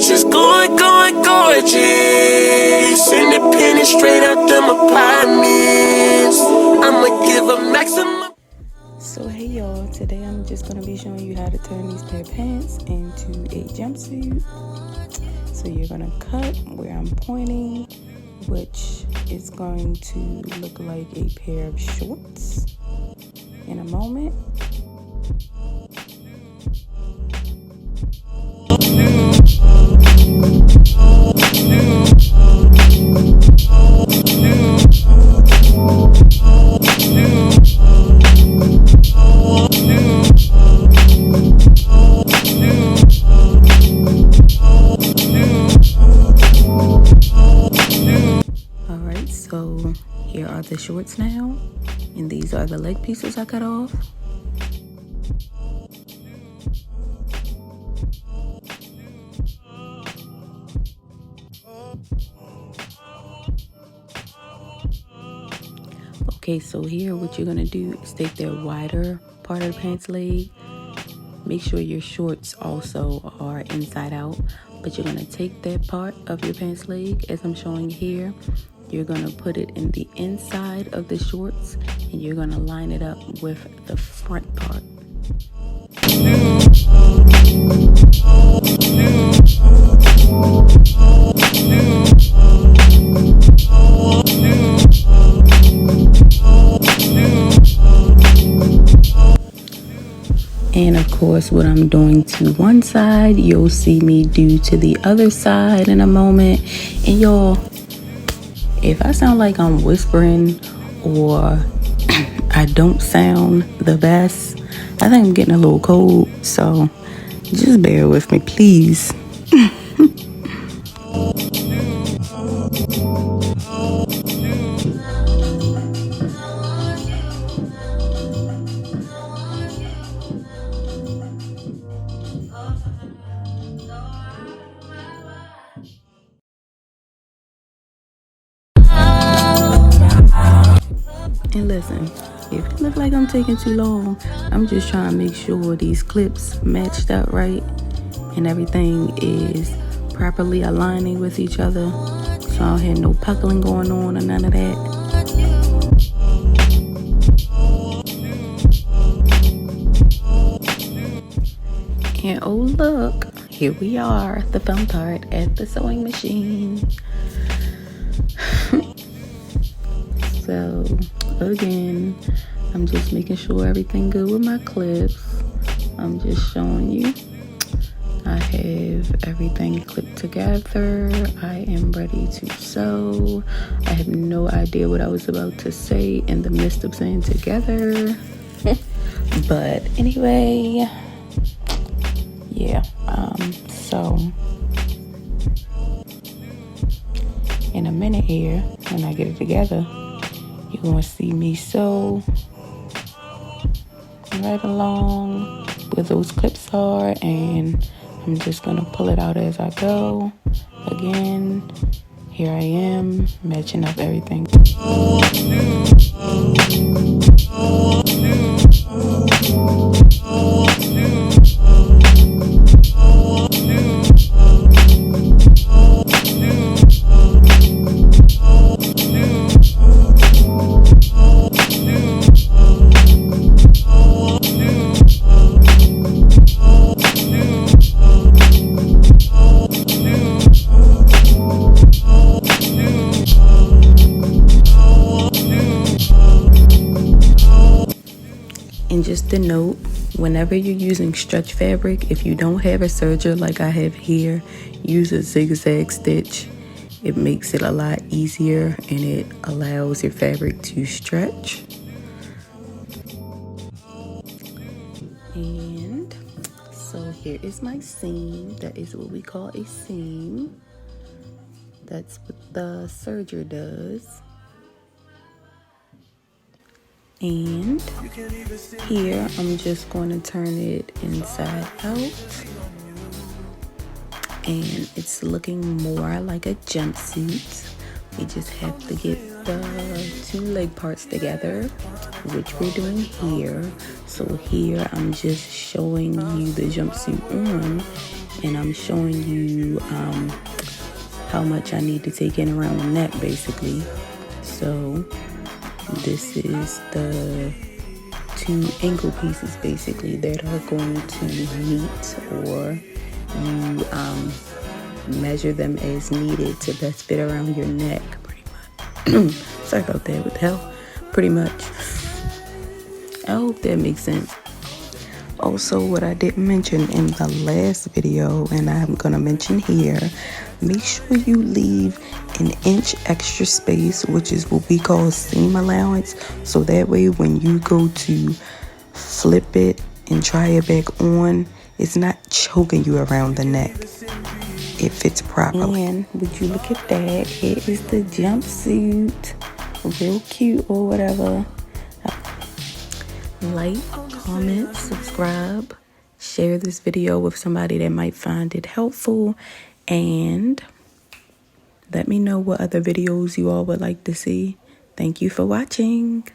Just going gorgeous. Independent, straight out them apartments. I'ma give a maximum. So hey y'all, today I'm just going to be showing you how to turn these pair of pants into a jumpsuit. So you're going to cut where I'm pointing, which is going to look like a pair of shorts in a moment. Alright, so here are the shorts now, and these are the leg pieces I cut off. Okay, so here what you're gonna do is take the wider part of the pants leg. Make sure your shorts also are inside out, but you're gonna take that part of your pants leg as I'm showing here. You're gonna put it in the inside of the shorts, and you're gonna line it up with the front part. And of course, what I'm doing to one side, you'll see me do to the other side in a moment. And y'all, if I sound like I'm whispering or I don't sound the best, I think I'm getting a little cold. So just bear with me, please. And listen, if it look like I'm taking too long, I'm just trying to make sure these clips matched up right and everything is properly aligning with each other, so I don't have no puckling going on or none of that. And oh look, here we are, the fun part at the sewing machine. So again, I'm just making sure everything good with my clips. I'm just showing you. I have everything clipped together. I am ready to sew. I have no idea what I was about to say in the midst of saying together. But anyway, yeah, so in a minute here, when I get it together, you're going to see me sew right along where those clips are, and I'm just going to pull it out as I go. Again, here I am, matching up everything. And just a note, whenever you're using stretch fabric, if you don't have a serger like I have here, use a zigzag stitch. It makes it a lot easier and it allows your fabric to stretch. And so here is my seam. That is what we call a seam. That's what the serger does. And here I'm just going to turn it inside out, and it's looking more like a jumpsuit. We just have to get the two leg parts together, which we're doing here. So here I'm just showing you the jumpsuit on, and I'm showing you how much I need to take in around the neck, basically. So this is the 2 ankle pieces, basically, that are going to meet, or you measure them as needed to best fit around your neck, pretty much. Sorry about that. What the hell? Pretty much. I hope that makes sense. Also, what I didn't mention in the last video, and I'm gonna mention here, make sure you leave an inch extra space, which is what we call seam allowance, so that way when you go to flip it and try it back on, it's not choking you around the neck. It fits properly. And would you look at that? It is the jumpsuit. Real cute or whatever. Like, comment, subscribe, share this video with somebody that might find it helpful, and let me know what other videos you all would like to see. Thank you for watching.